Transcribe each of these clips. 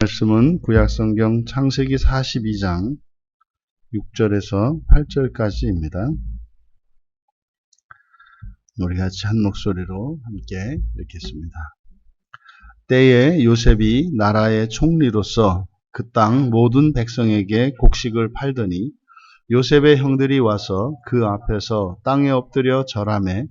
말씀은 구약성경 창세기 42장 6절에서 8절까지입니다. 우리 같이 한 목소리로 함께 읽겠습니다. 때에 요셉이 나라의 총리로서 그 땅 모든 백성에게 곡식을 팔더니 요셉의 형들이 와서 그 앞에서 땅에 엎드려 절하매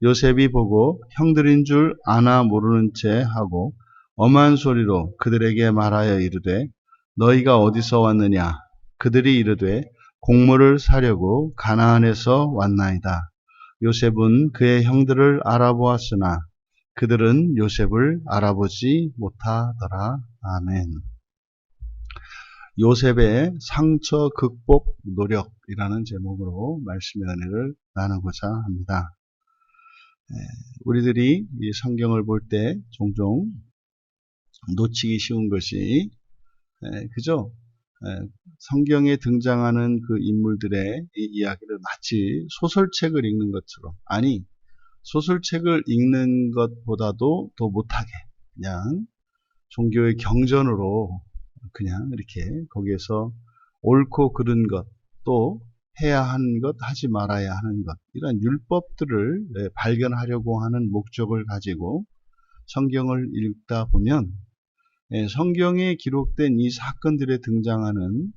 요셉이 보고 형들인 줄 아나 모르는 채 하고 엄한 소리로 그들에게 말하여 이르되 너희가 어디서 왔느냐? 그들이 이르되 곡물을 사려고 가나안에서 왔나이다. 요셉은 그의 형들을 알아보았으나 그들은 요셉을 알아보지 못하더라. 아멘. 요셉의 상처 극복 노력이라는 제목으로 말씀의 은혜를 나누고자 합니다. 우리들이 이 성경을 볼 때 종종 놓치기 쉬운 것이 그죠? 성경에 등장하는 그 인물들의 이 이야기를 마치 소설책을 읽는 것처럼, 아니 소설책을 읽는 것보다도 더 못하게 그냥 종교의 경전으로 그냥 이렇게 거기에서 옳고 그른 것, 또 해야 하는 것, 하지 말아야 하는 것, 이런 율법들을 발견하려고 하는 목적을 가지고 성경을 읽다 보면 성경에 기록된 이 사건들에 등장하는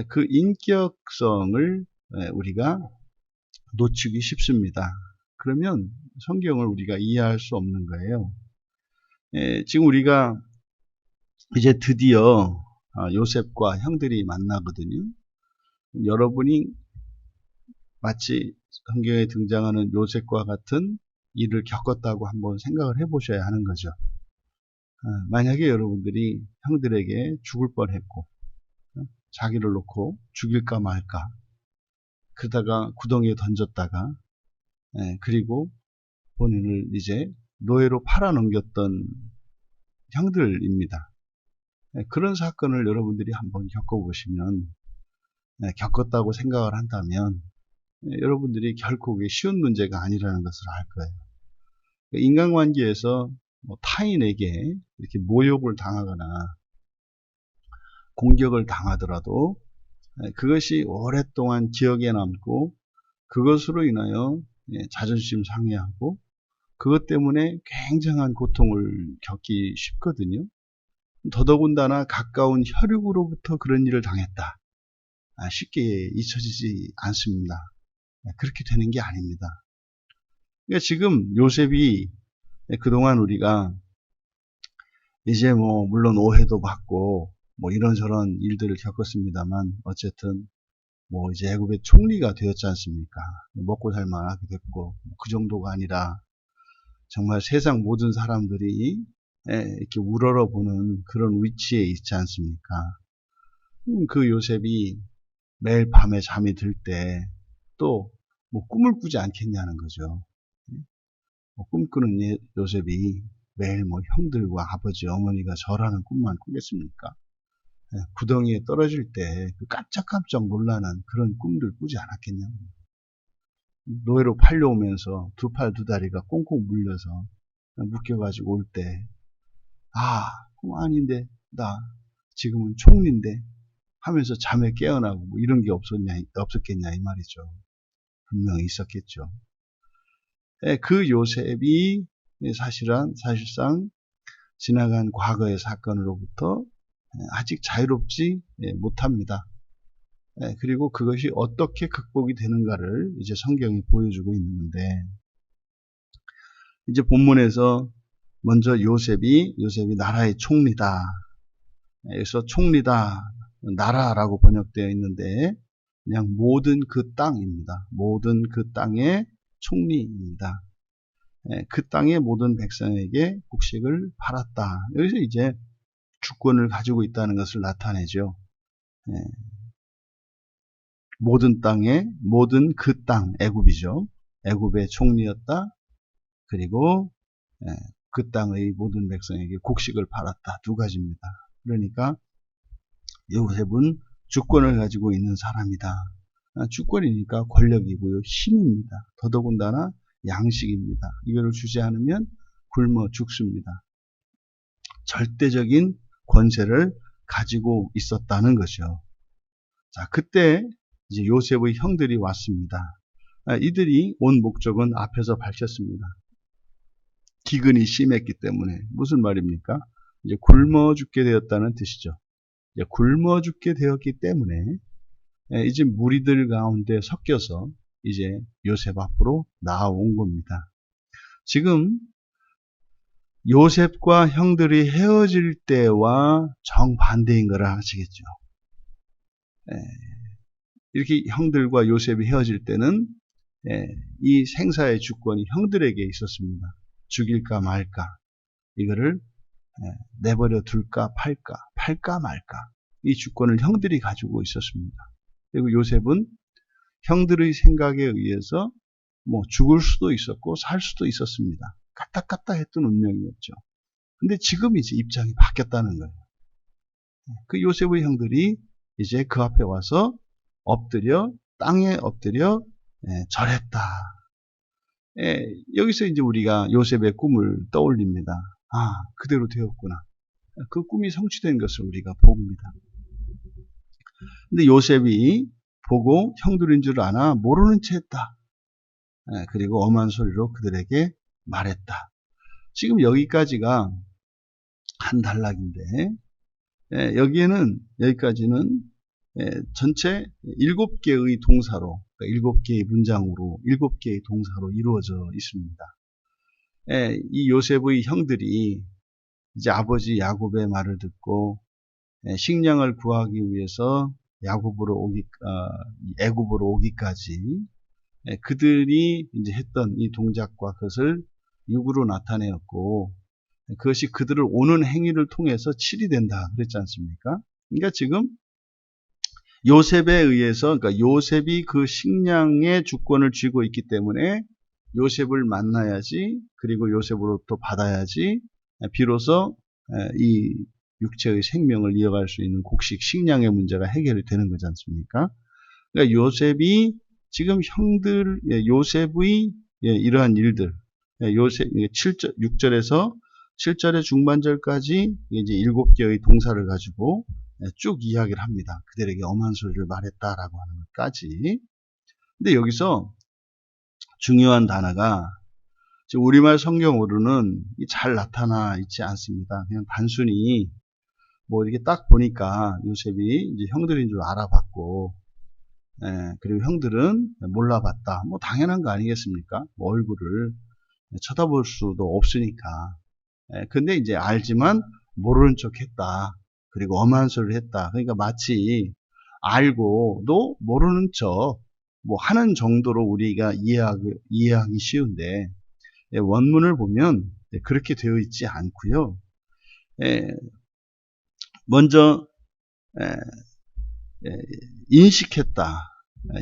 그 인격성을 우리가 놓치기 쉽습니다. 그러면 성경을 우리가 이해할 수 없는 거예요. 지금 우리가 이제 드디어 요셉과 형들이 만나거든요. 여러분이 마치 성경에 등장하는 요셉과 같은 일을 겪었다고 한번 생각을 해보셔야 하는 거죠. 만약에 여러분들이 형들에게 죽을 뻔했고 자기를 놓고 죽일까 말까 그러다가 구덩이에 던졌다가 그리고 본인을 이제 노예로 팔아넘겼던 형들입니다. 그런 사건을 여러분들이 한번 겪어보시면 겪었다고 생각을 한다면 여러분들이 결코 그게 쉬운 문제가 아니라는 것을 알 거예요. 인간관계에서 타인에게 이렇게 모욕을 당하거나 공격을 당하더라도 그것이 오랫동안 기억에 남고 그것으로 인하여 자존심 상해하고 그것 때문에 굉장한 고통을 겪기 쉽거든요. 더더군다나 가까운 혈육으로부터 그런 일을 당했다. 쉽게 잊혀지지 않습니다. 그렇게 되는 게 아닙니다. 그러니까 지금 요셉이 그동안 우리가 이제 물론 오해도 받고 이런저런 일들을 겪었습니다만 어쨌든 이제 애굽의 총리가 되었지 않습니까? 먹고 살만하게 됐고 그 정도가 아니라 정말 세상 모든 사람들이 이렇게 우러러보는 그런 위치에 있지 않습니까? 그 요셉이 매일 밤에 잠이 들 때 또 꿈을 꾸지 않겠냐는 거죠. 꿈꾸는 요셉이 매일 형들과 아버지, 어머니가 절하는 꿈만 꾸겠습니까? 구덩이에 떨어질 때 깜짝깜짝 놀라는 그런 꿈들 꾸지 않았겠냐고. 노예로 팔려오면서 두 팔 두 다리가 꽁꽁 물려서 묶여가지고 올 때, 꿈 아닌데, 나 지금은 총리인데 하면서 잠에 깨어나고 이런 게 없었겠냐 이 말이죠. 분명히 있었겠죠. 그 요셉이 사실상 지나간 과거의 사건으로부터 아직 자유롭지 못합니다. 그리고 그것이 어떻게 극복이 되는가를 이제 성경이 보여주고 있는데, 이제 본문에서 먼저 요셉이 나라의 총리다. 그래서 총리다, 나라라고 번역되어 있는데 그냥 모든 그 땅입니다. 모든 그 땅의 총리입니다. 그 땅의 모든 백성에게 곡식을 팔았다. 여기서 이제 주권을 가지고 있다는 것을 나타내죠. 모든 땅에 모든 그 땅, 애굽이죠. 애굽의 총리였다. 그리고 그 땅의 모든 백성에게 곡식을 팔았다. 두 가지입니다. 그러니까 요셉은 주권을 가지고 있는 사람이다. 주권이니까 권력이고요. 힘입니다. 더더군다나 양식입니다. 이거를 주지 않으면 굶어 죽습니다. 절대적인 권세를 가지고 있었다는 거죠. 자, 그때 이제 요셉의 형들이 왔습니다. 이들이 온 목적은 앞에서 밝혔습니다. 기근이 심했기 때문에. 무슨 말입니까? 이제 굶어 죽게 되었다는 뜻이죠. 이제 굶어 죽게 되었기 때문에 이제 무리들 가운데 섞여서 이제 요셉 앞으로 나아온 겁니다. 지금 요셉과 형들이 헤어질 때와 정반대인 거라 아시겠죠? 이렇게 형들과 요셉이 헤어질 때는 이 생사의 주권이 형들에게 있었습니다. 죽일까 말까, 이거를 내버려 둘까 팔까 말까, 이 주권을 형들이 가지고 있었습니다. 그리고 요셉은 형들의 생각에 의해서 뭐 죽을 수도 있었고 살 수도 있었습니다. 까딱까딱 했던 운명이었죠. 근데 지금 이제 입장이 바뀌었다는 거예요. 그 요셉의 형들이 이제 그 앞에 와서 땅에 엎드려 절했다. 여기서 이제 우리가 요셉의 꿈을 떠올립니다. 아, 그대로 되었구나. 그 꿈이 성취된 것을 우리가 봅니다. 근데 요셉이 보고 형들인 줄 아나 모르는 채 했다. 그리고 엄한 소리로 그들에게 말했다. 지금 여기까지가 한 단락인데, 여기까지는 전체 7개의 동사로, 7개의 문장으로, 7개의 동사로 이루어져 있습니다. 이 요셉의 형들이 이제 아버지 야곱의 말을 듣고 식량을 구하기 위해서 애굽으로 오기까지 그들이 이제 했던 이 동작과 그것을 육으로 나타내었고, 그것이 그들을 오는 행위를 통해서 칠이된다 그랬지 않습니까? 그러니까 지금 요셉에 의해서, 그러니까 요셉이 그 식량의 주권을 쥐고 있기 때문에 요셉을 만나야지, 그리고 요셉으로부터 받아야지 비로소 이 육체의 생명을 이어갈 수 있는 곡식, 식량의 문제가 해결이 되는 거지 않습니까? 그러니까 요셉이 지금 요셉의 이러한 일들, 요셉 6절에서 7절의 중반절까지 이제 7개의 동사를 가지고 쭉 이야기를 합니다. 그들에게 엄한 소리를 말했다라고 하는 것까지. 근데 여기서 중요한 단어가 우리말 성경으로는 잘 나타나 있지 않습니다. 그냥 단순히 뭐 이렇게 딱 보니까 요셉이 이제 형들인 줄 알아봤고, 그리고 형들은 몰라봤다. 뭐 당연한 거 아니겠습니까? 뭐 얼굴을 쳐다볼 수도 없으니까. 근데 이제 알지만 모르는 척 했다. 그리고 엄한 소리를 했다. 그러니까 마치 알고도 모르는 척 뭐 하는 정도로 우리가 이해하기 쉬운데, 원문을 보면 그렇게 되어 있지 않고요. 먼저 인식했다,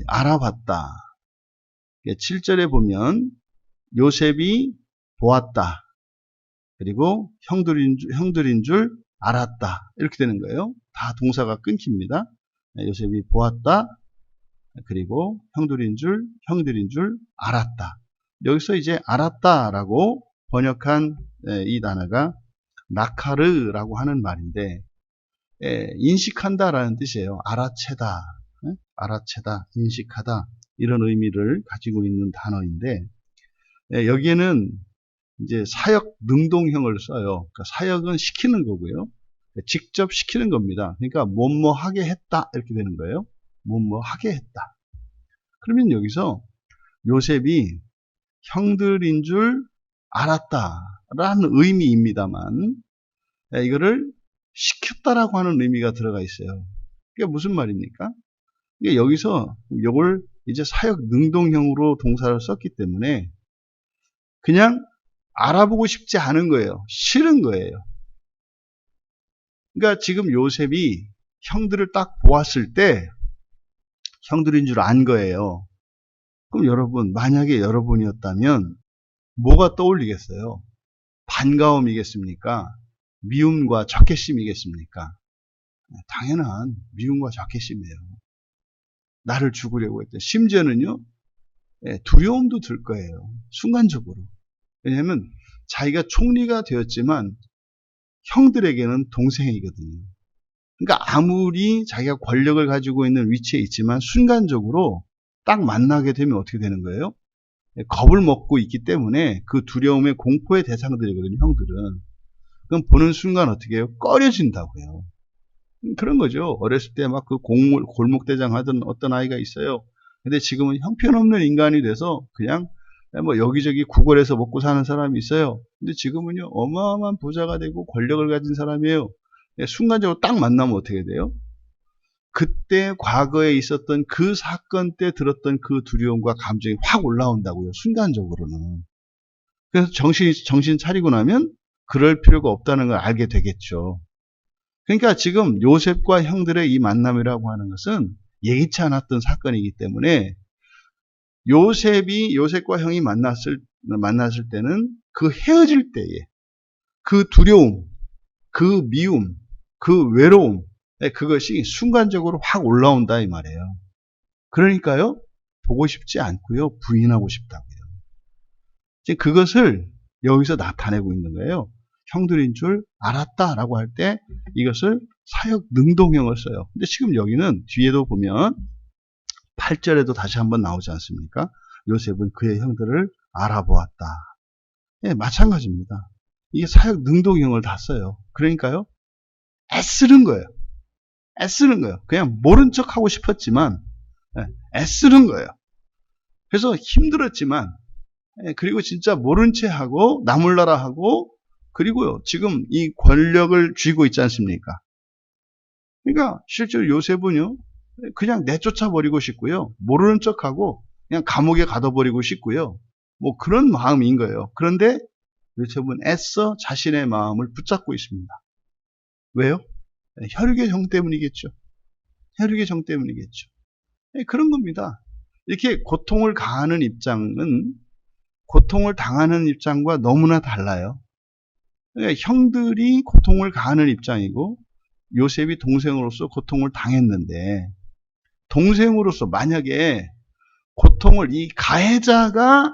알아봤다. 7절에 보면 요셉이 보았다, 그리고 형들인 줄 알았다, 이렇게 되는 거예요. 다 동사가 끊깁니다. 요셉이 보았다, 그리고 형들인 줄 알았다. 여기서 이제 알았다라고 번역한 이 단어가 나카르라고 하는 말인데, 인식한다라는 뜻이에요. 알아채다, 인식하다, 이런 의미를 가지고 있는 단어인데, 여기에는 이제 사역 능동형을 써요. 그러니까 사역은 시키는 거고요. 직접 시키는 겁니다. 그러니까 뭐뭐 하게 했다, 이렇게 되는 거예요. 뭐뭐 하게 했다. 그러면 여기서 요셉이 형들인 줄 알았다라는 의미입니다만, 이거를 시켰다라고 하는 의미가 들어가 있어요. 그게 무슨 말입니까? 그러니까 여기서 이걸 이제 사역 능동형으로 동사를 썼기 때문에 그냥 알아보고 싶지 않은 거예요. 싫은 거예요. 그러니까 지금 요셉이 형들을 딱 보았을 때 형들인 줄 안 거예요. 그럼 여러분, 만약에 여러분이었다면 뭐가 떠올리겠어요? 반가움이겠습니까? 미움과 적개심이겠습니까? 당연한 미움과 적개심이에요. 나를 죽으려고 했대. 심지어는요, 두려움도 들 거예요. 순간적으로. 왜냐하면 자기가 총리가 되었지만 형들에게는 동생이거든요. 그러니까 아무리 자기가 권력을 가지고 있는 위치에 있지만 순간적으로 딱 만나게 되면 어떻게 되는 거예요? 겁을 먹고 있기 때문에 그 두려움의 공포의 대상들이거든요, 형들은. 그럼 보는 순간 어떻게 해요? 꺼려진다고요. 그런 거죠. 어렸을 때 막 그 골목대장 하던 어떤 아이가 있어요. 근데 지금은 형편없는 인간이 돼서 그냥 뭐 여기저기 구걸해서 먹고 사는 사람이 있어요. 근데 지금은요, 어마어마한 부자가 되고 권력을 가진 사람이에요. 순간적으로 딱 만나면 어떻게 돼요? 그때 과거에 있었던 그 사건 때 들었던 그 두려움과 감정이 확 올라온다고요. 순간적으로는. 그래서 정신 차리고 나면 그럴 필요가 없다는 걸 알게 되겠죠. 그러니까 지금 요셉과 형들의 이 만남이라고 하는 것은 예기치 않았던 사건이기 때문에 요셉과 형이 만났을 때는 그 헤어질 때에 그 두려움, 그 미움, 그 외로움, 그것이 순간적으로 확 올라온다 이 말이에요. 그러니까요, 보고 싶지 않고요, 부인하고 싶다고요. 이제 그것을 여기서 나타내고 있는 거예요. 형들인 줄 알았다라고 할 때 이것을 사역 능동형을 써요. 근데 지금 여기는 뒤에도 보면 8절에도 다시 한번 나오지 않습니까? 요셉은 그의 형들을 알아보았다. 예, 마찬가지입니다. 이게 사역 능동형을 다 써요. 그러니까요, 애쓰는 거예요. 애쓰는 거예요. 그냥 모른 척 하고 싶었지만 애쓰는 거예요. 그래서 힘들었지만 그리고 진짜 모른 채 하고 나몰라라 하고 그리고요, 지금 이 권력을 쥐고 있지 않습니까? 그러니까 실제로 요셉은요, 그냥 내쫓아 버리고 싶고요, 모르는 척하고 그냥 감옥에 가둬버리고 싶고요, 뭐 그런 마음인 거예요. 그런데 요셉은 애써 자신의 마음을 붙잡고 있습니다. 왜요? 혈육의 정 때문이겠죠. 혈육의 정 때문이겠죠. 그런 겁니다. 이렇게 고통을 가하는 입장은 고통을 당하는 입장과 너무나 달라요. 그러니까 형들이 고통을 가하는 입장이고 요셉이 동생으로서 고통을 당했는데, 동생으로서 만약에 고통을 이 가해자가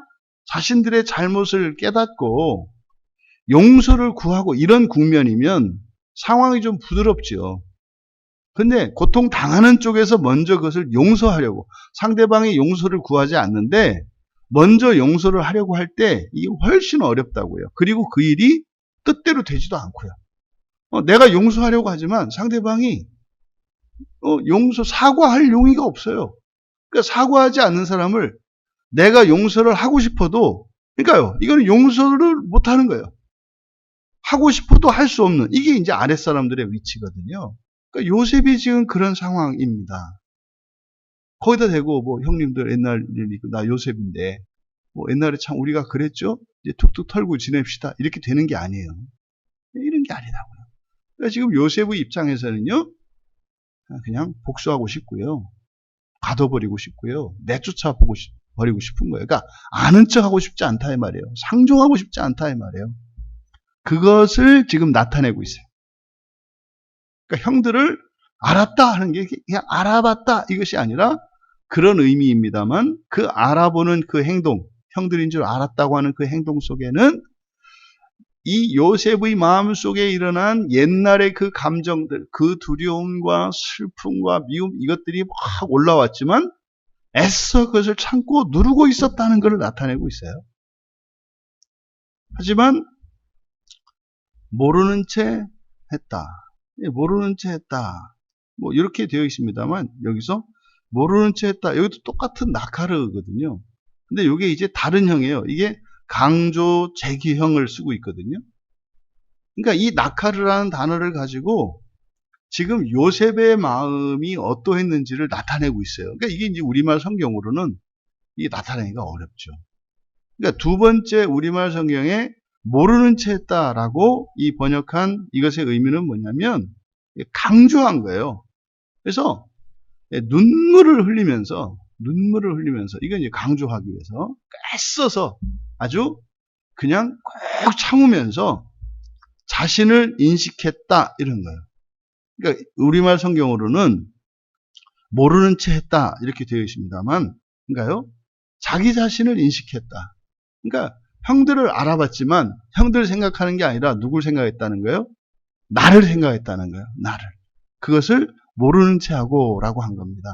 자신들의 잘못을 깨닫고 용서를 구하고 이런 국면이면 상황이 좀 부드럽죠. 근데 고통 당하는 쪽에서 먼저 그것을 용서하려고, 상대방이 용서를 구하지 않는데 먼저 용서를 하려고 할 때 이게 훨씬 어렵다고요. 그리고 그 일이 뜻대로 되지도 않고요. 내가 용서하려고 하지만 상대방이 사과할 용의가 없어요. 그러니까 사과하지 않는 사람을 내가 용서를 하고 싶어도, 그러니까요, 이거는 용서를 못 하는 거예요. 하고 싶어도 할 수 없는, 이게 이제 아랫사람들의 위치거든요. 그러니까 요셉이 지금 그런 상황입니다. 거기다 대고 뭐 형님들 옛날 나 요셉인데 뭐 옛날에 참 우리가 그랬죠? 이제 툭툭 털고 지냅시다. 이렇게 되는 게 아니에요. 이런 게 아니라고요. 그러니까 지금 요셉의 입장에서는요, 그냥 복수하고 싶고요, 가둬버리고 싶고요, 내쫓아 버리고 싶은 거예요. 그러니까 아는 척하고 싶지 않다 이 말이에요. 상종하고 싶지 않다 이 말이에요. 그것을 지금 나타내고 있어요. 그러니까 형들을 알았다 하는 게 그냥 알아봤다 이것이 아니라 그런 의미입니다만, 그 알아보는 그 행동, 형들인 줄 알았다고 하는 그 행동 속에는 이 요셉의 마음속에 일어난 옛날의 그 감정들, 그 두려움과 슬픔과 미움, 이것들이 막 올라왔지만 애써 그것을 참고 누르고 있었다는 것을 나타내고 있어요. 하지만 모르는 채 했다. 모르는 채 했다. 뭐 이렇게 되어 있습니다만 여기서 모르는 채 했다. 여기도 똑같은 나카르거든요. 근데 이게 이제 다른 형이에요. 이게 강조 제기형을 쓰고 있거든요. 그러니까 이 나카르라는 단어를 가지고 지금 요셉의 마음이 어떠했는지를 나타내고 있어요. 그러니까 이게 이제 우리말 성경으로는 이게 나타내기가 어렵죠. 그러니까 두 번째 우리말 성경에 모르는 채 했다라고 이 번역한 이것의 의미는 뭐냐면 강조한 거예요. 그래서 눈물을 흘리면서 이건 이제 강조하기 위해서 애써서 아주 그냥 꼭 참으면서 자신을 인식했다 이런 거예요. 그러니까 우리말 성경으로는 모르는 채 했다 이렇게 되어 있습니다만, 그러니까요, 자기 자신을 인식했다. 그러니까 형들을 알아봤지만 형들 생각하는 게 아니라 누굴 생각했다는 거예요? 나를 생각했다는 거예요. 나를. 그것을 모르는 체하고 라고 한 겁니다.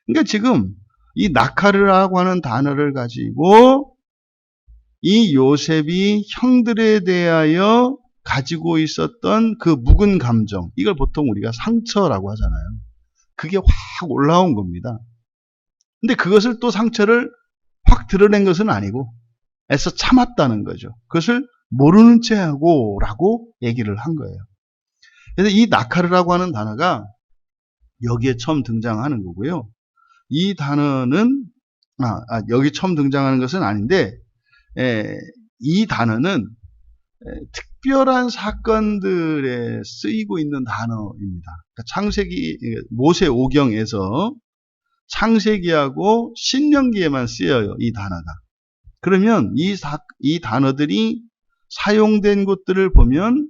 그러니까 지금 이 나카르라고 하는 단어를 가지고 이 요셉이 형들에 대하여 가지고 있었던 그 묵은 감정, 이걸 보통 우리가 상처라고 하잖아요. 그게 확 올라온 겁니다. 근데 그것을 또 상처를 확 드러낸 것은 아니고 애써 참았다는 거죠. 그것을 모르는 체하고 라고 얘기를 한 거예요. 그래서 이 나카르라고 하는 단어가 여기에 처음 등장하는 거고요. 이 단어는 여기 처음 등장하는 것은 아닌데 이 단어는 특별한 사건들에 쓰이고 있는 단어입니다. 그러니까 창세기 모세 오경에서 창세기하고 신명기에만 쓰여요. 이 단어가. 그러면 이 단어들이 사용된 곳들을 보면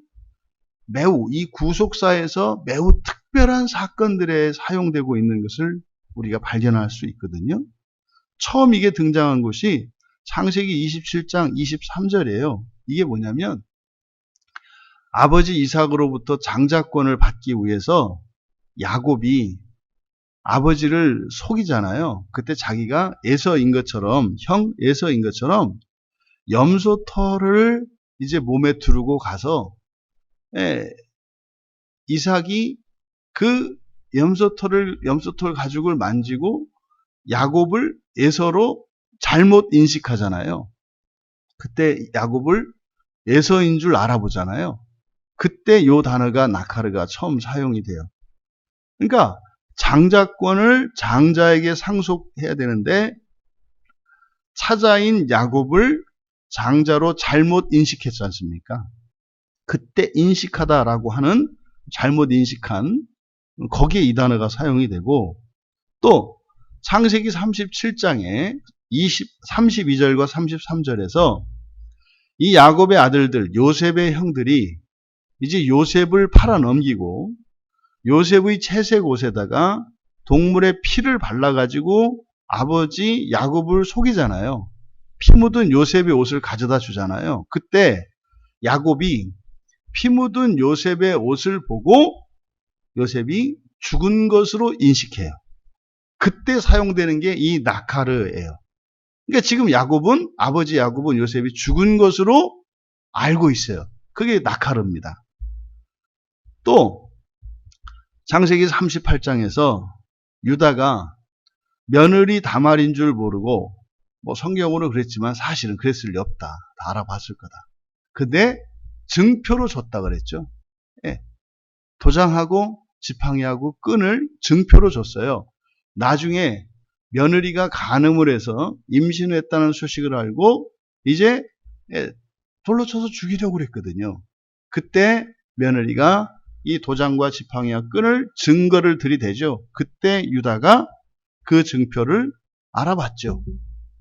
매우 이 구속사에서 매우 특별한 사건들에 사용되고 있는 것을 우리가 발견할 수 있거든요. 처음 이게 등장한 곳이 창세기 27장 23절이에요. 이게 뭐냐면 아버지 이삭으로부터 장자권을 받기 위해서 야곱이 아버지를 속이잖아요. 그때 자기가 에서인 것처럼, 형 에서인 것처럼 염소털을 이제 몸에 두르고 가서 이삭이 그 염소털 가죽을 만지고 야곱을 에서로 잘못 인식하잖아요. 그때 야곱을 에서인 줄 알아보잖아요. 그때 요 단어가 나카르가 처음 사용이 돼요. 그러니까 장자권을 장자에게 상속해야 되는데 차자인 야곱을 장자로 잘못 인식했지 않습니까? 그때 인식하다라고 하는 잘못 인식한 거기에 이 단어가 사용이 되고 또 창세기 37장에 32절과 33절에서 이 야곱의 아들들 요셉의 형들이 이제 요셉을 팔아넘기고 요셉의 채색 옷에다가 동물의 피를 발라가지고 아버지 야곱을 속이잖아요. 피 묻은 요셉의 옷을 가져다 주잖아요. 그때 야곱이 피 묻은 요셉의 옷을 보고 요셉이 죽은 것으로 인식해요. 그때 사용되는 게 이 나카르예요. 그러니까 지금 아버지 야곱은 요셉이 죽은 것으로 알고 있어요. 그게 나카르입니다. 또 창세기 38장에서 유다가 며느리 다말인 줄 모르고 뭐 성경으로 그랬지만 사실은 그랬을 리 없다. 다 알아봤을 거다. 근데 증표로 줬다 그랬죠. 도장하고 지팡이하고 끈을 증표로 줬어요. 나중에 며느리가 간음을 해서 임신했다는 소식을 알고 이제 돌로 쳐서 죽이려고 그랬거든요. 그때 며느리가 이 도장과 지팡이와 끈을 증거를 들이대죠. 그때 유다가 그 증표를 알아봤죠.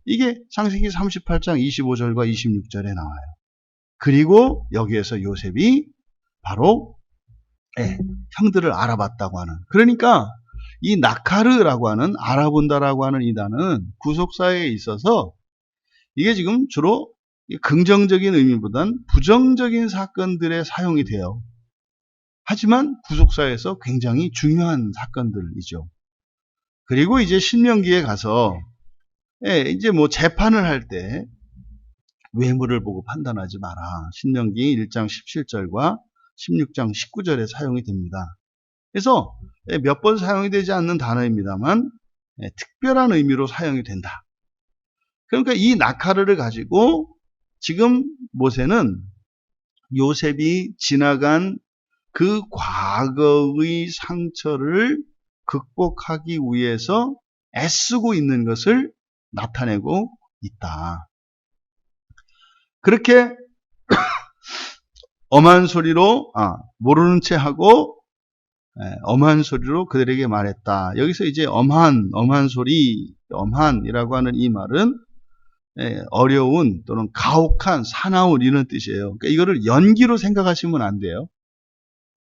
이게 창세기 38장 25절과 26절에 나와요. 그리고 여기에서 요셉이 바로 형들을 알아봤다고 하는. 그러니까 이 나카르라고 하는 알아본다라고 하는 이 단어는 구속사에 있어서 이게 지금 주로 긍정적인 의미보단 부정적인 사건들에 사용이 돼요. 하지만 구속사에서 굉장히 중요한 사건들이죠. 그리고 이제 신명기에 가서 이제 뭐 재판을 할 때 외모를 보고 판단하지 마라. 신명기 1장 17절과 16장 19절에 사용이 됩니다. 그래서 몇 번 사용이 되지 않는 단어입니다만 특별한 의미로 사용이 된다. 그러니까 이 나카르를 가지고 지금 모세는 요셉이 지나간 그 과거의 상처를 극복하기 위해서 애쓰고 있는 것을 나타내고 있다. 그렇게 엄한 소리로 모르는 채 하고 엄한 소리로 그들에게 말했다. 여기서 이제 엄한 소리, 엄한이라고 하는 이 말은 어려운 또는 가혹한, 사나운 이런 뜻이에요. 그러니까 이거를 연기로 생각하시면 안 돼요.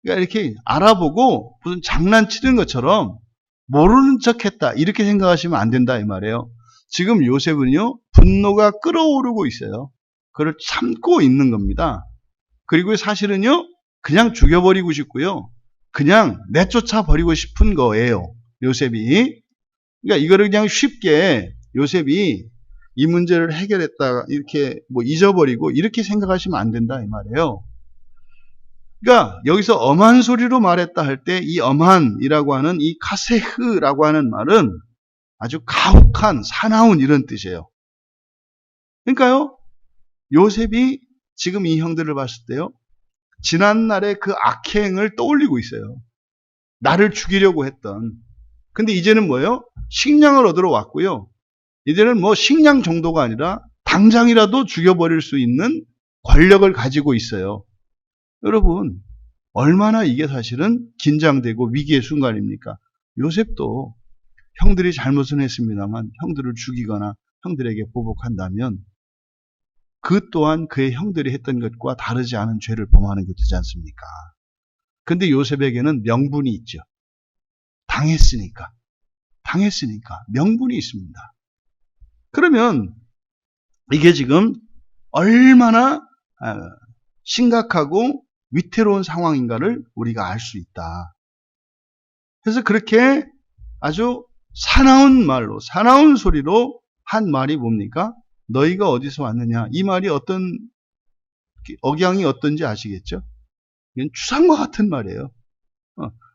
그러니까 이렇게 알아보고 무슨 장난치는 것처럼 모르는 척했다 이렇게 생각하시면 안 된다 이 말이에요. 지금 요셉은요 분노가 끓어오르고 있어요. 그걸 참고 있는 겁니다. 그리고 사실은요 그냥 죽여버리고 싶고요. 그냥 내쫓아 버리고 싶은 거예요. 요셉이. 그러니까 이거를 그냥 쉽게 요셉이 이 문제를 해결했다 이렇게 뭐 잊어버리고 이렇게 생각하시면 안 된다 이 말이에요. 그러니까 여기서 엄한 소리로 말했다 할 때 이 엄한이라고 하는 이 카세흐라고 하는 말은 아주 가혹한 사나운 이런 뜻이에요. 그러니까요. 요셉이 지금 이 형들을 봤을 때요. 지난날의 그 악행을 떠올리고 있어요. 나를 죽이려고 했던. 근데 이제는 뭐예요? 식량을 얻으러 왔고요. 이제는 뭐 식량 정도가 아니라 당장이라도 죽여버릴 수 있는 권력을 가지고 있어요. 여러분, 얼마나 이게 사실은 긴장되고 위기의 순간입니까? 요셉도 형들이 잘못은 했습니다만 형들을 죽이거나 형들에게 보복한다면 그 또한 그의 형들이 했던 것과 다르지 않은 죄를 범하는 게 되지 않습니까? 근데 요셉에게는 명분이 있죠. 당했으니까 명분이 있습니다. 그러면 이게 지금 얼마나 심각하고 위태로운 상황인가를 우리가 알 수 있다. 그래서 그렇게 아주 사나운 말로, 사나운 소리로 한 말이 뭡니까? 너희가 어디서 왔느냐? 이 말이 어떤 억양이 어떤지 아시겠죠? 이건 추상과 같은 말이에요.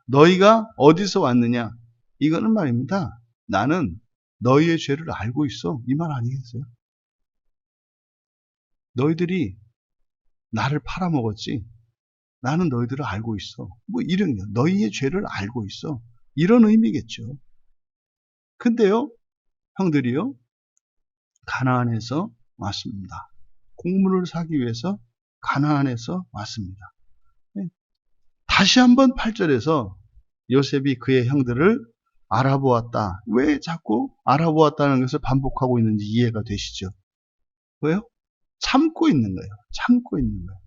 너희가 어디서 왔느냐? 이거는 말입니다. 나는 너희의 죄를 알고 있어. 이 말 아니겠어요? 너희들이 나를 팔아먹었지. 나는 너희들을 알고 있어. 뭐 이런 너희의 죄를 알고 있어. 이런 의미겠죠. 근데요, 형들이요, 가나안에서 왔습니다. 곡물을 사기 위해서 가나안에서 왔습니다. 다시 한번 8절에서 요셉이 그의 형들을 알아보았다. 왜 자꾸 알아보았다는 것을 반복하고 있는지 이해가 되시죠? 왜요? 참고 있는 거예요. 참고 있는 거예요.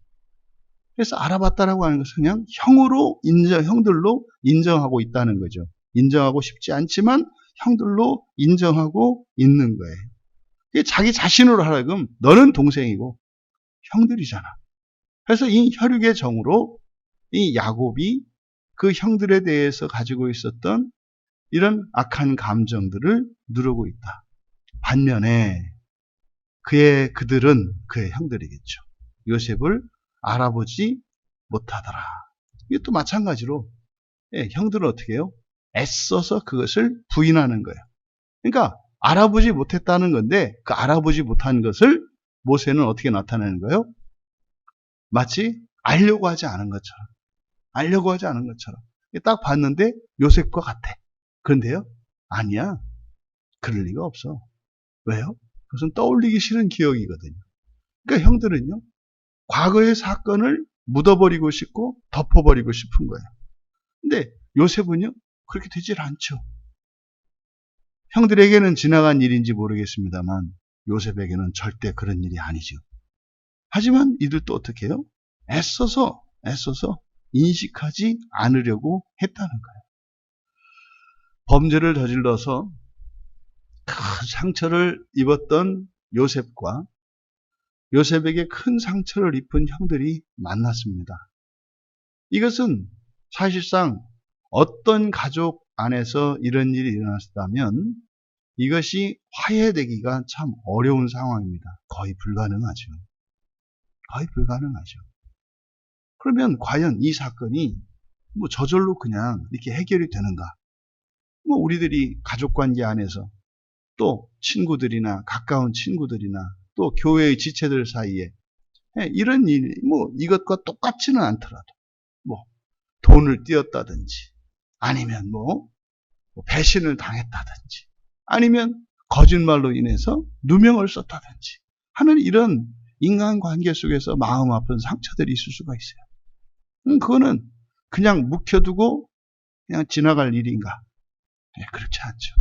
그래서 알아봤다라고 하는 것은 그냥 형들로 인정하고 있다는 거죠. 인정하고 싶지 않지만 형들로 인정하고 있는 거예요. 자기 자신으로 하여금 너는 동생이고 형들이잖아. 그래서 이 혈육의 정으로 이 야곱이 그 형들에 대해서 가지고 있었던 이런 악한 감정들을 누르고 있다. 반면에 그들은 그의 형들이겠죠. 요셉을 알아보지 못하더라. 이게 또 마찬가지로 형들은 어떻게 해요? 애써서 그것을 부인하는 거예요. 그러니까 알아보지 못했다는 건데 그 알아보지 못한 것을 모세는 어떻게 나타내는 거예요? 마치 알려고 하지 않은 것처럼. 알려고 하지 않은 것처럼. 딱 봤는데 요셉과 같아. 그런데요? 아니야. 그럴 리가 없어. 왜요? 그것은 떠올리기 싫은 기억이거든요. 그러니까 형들은요. 과거의 사건을 묻어버리고 싶고 덮어버리고 싶은 거예요. 근데 요셉은요. 그렇게 되질 않죠. 형들에게는 지나간 일인지 모르겠습니다만 요셉에게는 절대 그런 일이 아니죠. 하지만 이들도 어떻게 해요? 애써서 인식하지 않으려고 했다는 거예요. 범죄를 저질러서 큰 상처를 입었던 요셉과 요셉에게 큰 상처를 입은 형들이 만났습니다. 이것은 사실상 어떤 가족 안에서 이런 일이 일어났다면 이것이 화해되기가 참 어려운 상황입니다. 거의 불가능하죠. 그러면 과연 이 사건이 뭐 저절로 그냥 이렇게 해결이 되는가? 뭐 우리들이 가족관계 안에서 또 친구들이나 가까운 친구들이나 또 교회의 지체들 사이에 이런 일, 뭐 이것과 똑같지는 않더라도 뭐 돈을 띄었다든지 아니면 뭐 배신을 당했다든지 아니면 거짓말로 인해서 누명을 썼다든지 하는 이런 인간관계 속에서 마음 아픈 상처들이 있을 수가 있어요. 그거는 그냥 묵혀두고 그냥 지나갈 일인가? 그렇지 않죠.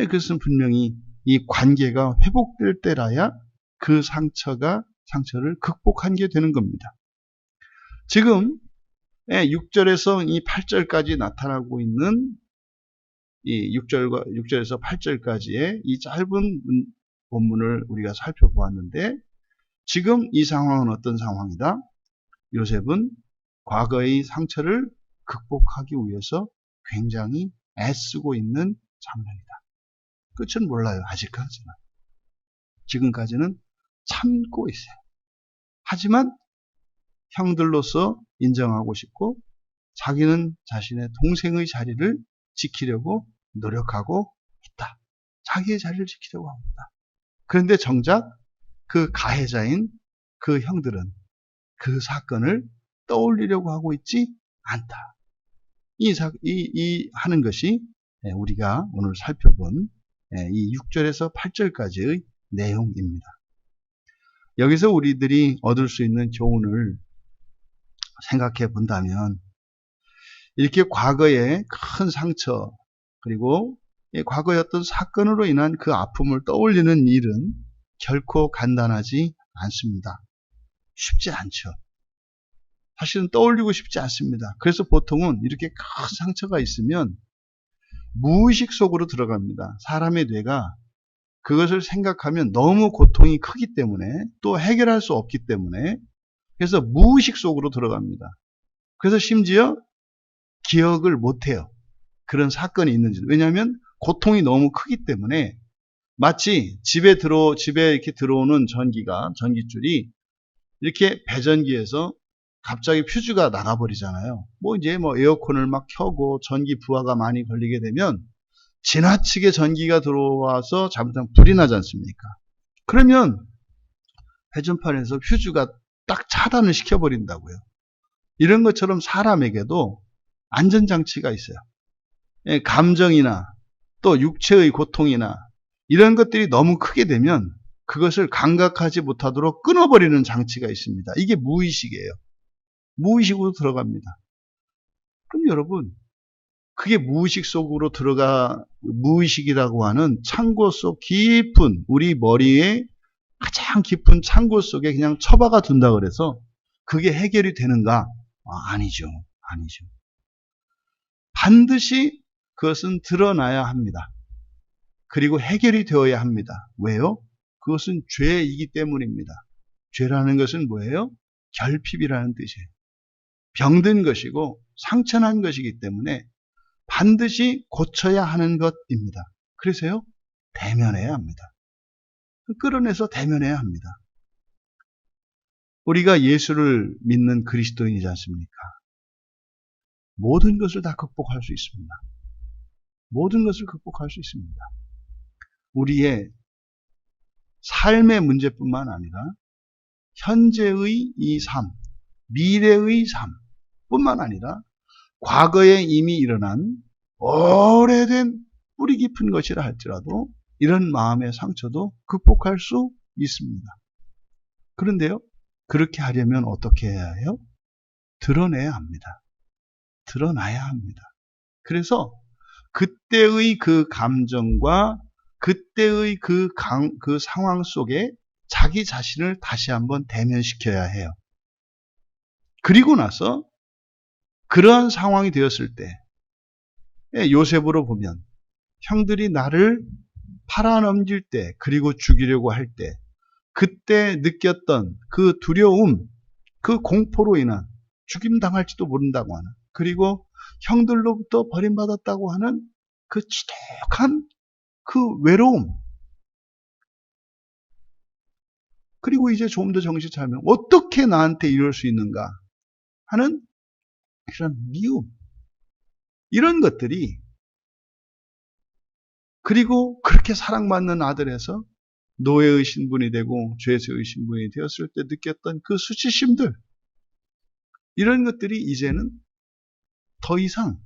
그것은 분명히 이 관계가 회복될 때라야 그 상처를 극복한 게 되는 겁니다. 지금 6절에서 이 8절까지 나타나고 있는 이 6절에서 8절까지의 이 짧은 본문을 우리가 살펴보았는데 지금 이 상황은 어떤 상황이다? 요셉은 과거의 상처를 극복하기 위해서 굉장히 애쓰고 있는 장면이다. 끝은 몰라요. 아직까지는. 지금까지는 참고 있어요. 하지만 형들로서 인정하고 싶고 자기는 자신의 동생의 자리를 지키려고 노력하고 있다. 자기의 자리를 지키려고 합니다. 그런데 정작 그 가해자인 그 형들은 그 사건을 떠올리려고 하고 있지 않다. 이 하는 것이 우리가 오늘 살펴본 이 6절에서 8절까지의 내용입니다. 여기서 우리들이 얻을 수 있는 교훈을 생각해 본다면 이렇게 과거의 큰 상처 그리고 과거의 어떤 사건으로 인한 그 아픔을 떠올리는 일은 결코 간단하지 않습니다. 쉽지 않죠. 사실은 떠올리고 싶지 않습니다. 그래서 보통은 이렇게 큰 상처가 있으면 무의식 속으로 들어갑니다. 사람의 뇌가 그것을 생각하면 너무 고통이 크기 때문에 또 해결할 수 없기 때문에 그래서 무의식 속으로 들어갑니다. 그래서 심지어 기억을 못해요. 그런 사건이 있는지. 왜냐하면 고통이 너무 크기 때문에 마치 집에 이렇게 들어오는 전기줄이 이렇게 배전기에서 갑자기 퓨즈가 나가버리잖아요. 이제 에어컨을 막 켜고 전기 부하가 많이 걸리게 되면 지나치게 전기가 들어와서 잘못하면 불이 나지 않습니까? 그러면 회전판에서 퓨즈가 딱 차단을 시켜버린다고요. 이런 것처럼 사람에게도 안전장치가 있어요. 감정이나 또 육체의 고통이나 이런 것들이 너무 크게 되면 그것을 감각하지 못하도록 끊어버리는 장치가 있습니다. 이게 무의식이에요. 무의식으로 들어갑니다. 그럼 여러분, 그게 무의식 속으로 무의식이라고 하는 창고 속 깊은, 우리 머리에 가장 깊은 창고 속에 그냥 처박아 둔다 그래서 그게 해결이 되는가? 아니죠. 아니죠. 반드시 그것은 드러나야 합니다. 그리고 해결이 되어야 합니다. 왜요? 그것은 죄이기 때문입니다. 죄라는 것은 뭐예요? 결핍이라는 뜻이에요. 병든 것이고 상처난 것이기 때문에 반드시 고쳐야 하는 것입니다. 그래서요, 대면해야 합니다. 끌어내서 대면해야 합니다. 우리가 예수를 믿는 그리스도인이지 않습니까? 모든 것을 다 극복할 수 있습니다. 모든 것을 극복할 수 있습니다. 우리의 삶의 문제뿐만 아니라 현재의 이 삶, 미래의 삶뿐만 아니라 과거에 이미 일어난 오래된 뿌리 깊은 것이라 할지라도 이런 마음의 상처도 극복할 수 있습니다. 그런데요, 그렇게 하려면 어떻게 해야 해요? 드러내야 합니다. 드러나야 합니다. 그래서 그때의 그 감정과 그때의 그 상황 속에 자기 자신을 다시 한번 대면시켜야 해요. 그리고 나서 그러한 상황이 되었을 때 요셉으로 보면 형들이 나를 팔아넘길 때 그리고 죽이려고 할 때 그때 느꼈던 그 두려움, 그 공포로 인한 죽임당할지도 모른다고 하는 그리고 형들로부터 버림받았다고 하는 그 지독한 그 외로움 그리고 이제 좀 더 정신 차리면 어떻게 나한테 이럴 수 있는가 하는 이런 미움 이런 것들이 그리고 그렇게 사랑받는 아들에서 노예의 신분이 되고 죄수의 신분이 되었을 때 느꼈던 그 수치심들 이런 것들이 이제는 더 이상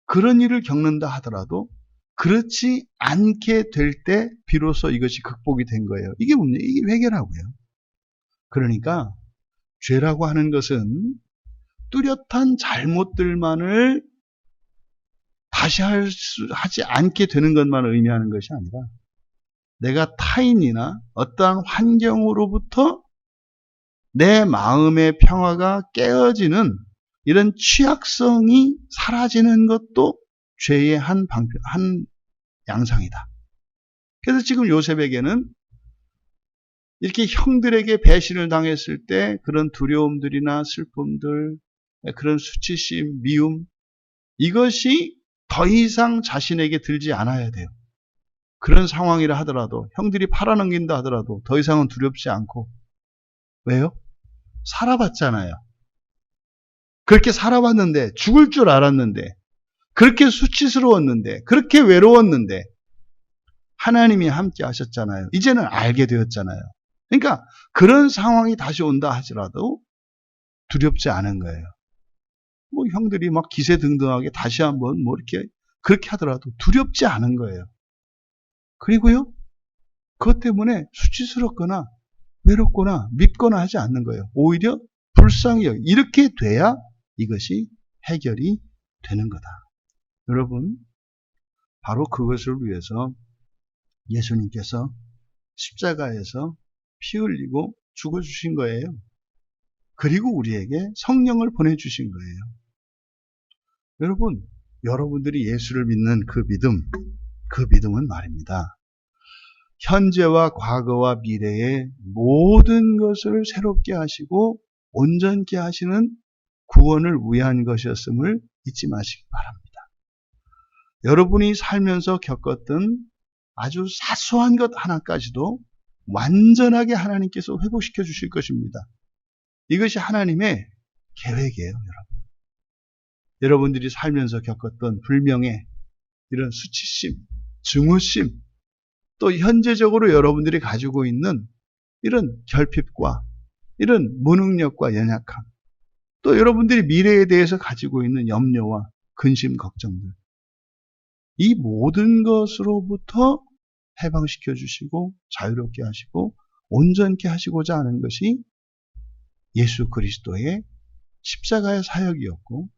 그런 일을 겪는다 하더라도 그렇지 않게 될 때 비로소 이것이 극복이 된 거예요. 이게 뭡니까? 이게 회개라고요. 그러니까 죄라고 하는 것은 뚜렷한 잘못들만을 다시 하지 않게 되는 것만 의미하는 것이 아니라 내가 타인이나 어떠한 환경으로부터 내 마음의 평화가 깨어지는 이런 취약성이 사라지는 것도 죄의 한 양상이다. 그래서 지금 요셉에게는 이렇게 형들에게 배신을 당했을 때 그런 두려움들이나 슬픔들 그런 수치심, 미움, 이것이 더 이상 자신에게 들지 않아야 돼요. 그런 상황이라 하더라도, 형들이 팔아넘긴다 하더라도 더 이상은 두렵지 않고. 왜요? 살아봤잖아요. 그렇게 살아봤는데, 죽을 줄 알았는데, 그렇게 수치스러웠는데, 그렇게 외로웠는데, 하나님이 함께 하셨잖아요. 이제는 알게 되었잖아요. 그러니까 그런 상황이 다시 온다 하더라도 두렵지 않은 거예요. 뭐 형들이 막 기세등등하게 다시 한번 뭐 이렇게 그렇게 하더라도 두렵지 않은 거예요. 그리고요, 그것 때문에 수치스럽거나 외롭거나 밉거나 하지 않는 거예요. 오히려 불쌍히 여기 이렇게 돼야 이것이 해결이 되는 거다. 여러분, 바로 그것을 위해서 예수님께서 십자가에서 피 흘리고 죽어주신 거예요. 그리고 우리에게 성령을 보내주신 거예요. 여러분, 여러분들이 예수를 믿는 그 믿음은 말입니다. 현재와 과거와 미래의 모든 것을 새롭게 하시고 온전케 하시는 구원을 위한 것이었음을 잊지 마시기 바랍니다. 여러분이 살면서 겪었던 아주 사소한 것 하나까지도 완전하게 하나님께서 회복시켜 주실 것입니다. 이것이 하나님의 계획이에요, 여러분. 여러분들이 살면서 겪었던 불명예, 이런 수치심, 증오심, 또 현재적으로 여러분들이 가지고 있는 이런 결핍과 이런 무능력과 연약함, 또 여러분들이 미래에 대해서 가지고 있는 염려와 근심, 걱정들, 이 모든 것으로부터 해방시켜 주시고 자유롭게 하시고 온전케 하시고자 하는 것이 예수 그리스도의 십자가의 사역이었고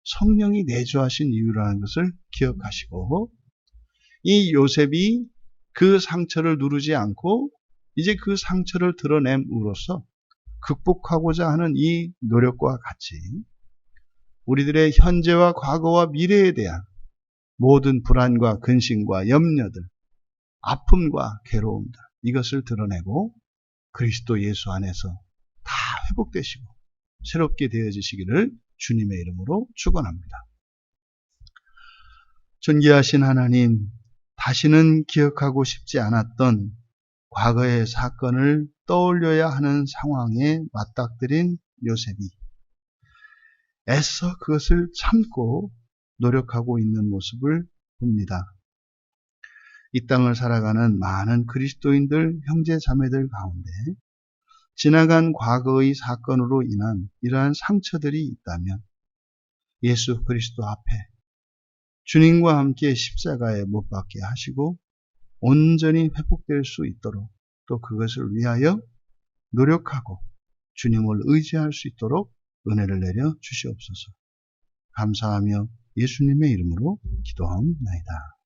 성령이 내주하신 이유라는 것을 기억하시고, 이 요셉이 그 상처를 누르지 않고 이제 그 상처를 드러냄으로써 극복하고자 하는 이 노력과 같이 우리들의 현재와 과거와 미래에 대한 모든 불안과 근심과 염려들, 아픔과 괴로움들, 이것을 드러내고 그리스도 예수 안에서 다 회복되시고 새롭게 되어지시기를 주님의 이름으로 축원합니다. 존귀하신 하나님, 다시는 기억하고 싶지 않았던 과거의 사건을 떠올려야 하는 상황에 맞닥뜨린 요셉이 애써 그것을 참고 노력하고 있는 모습을 봅니다. 이 땅을 살아가는 많은 그리스도인들, 형제 자매들 가운데 지나간 과거의 사건으로 인한 이러한 상처들이 있다면 예수 그리스도 앞에 주님과 함께 십자가에 못 박게 하시고 온전히 회복될 수 있도록, 또 그것을 위하여 노력하고 주님을 의지할 수 있도록 은혜를 내려 주시옵소서. 감사하며 예수님의 이름으로 기도하옵나이다.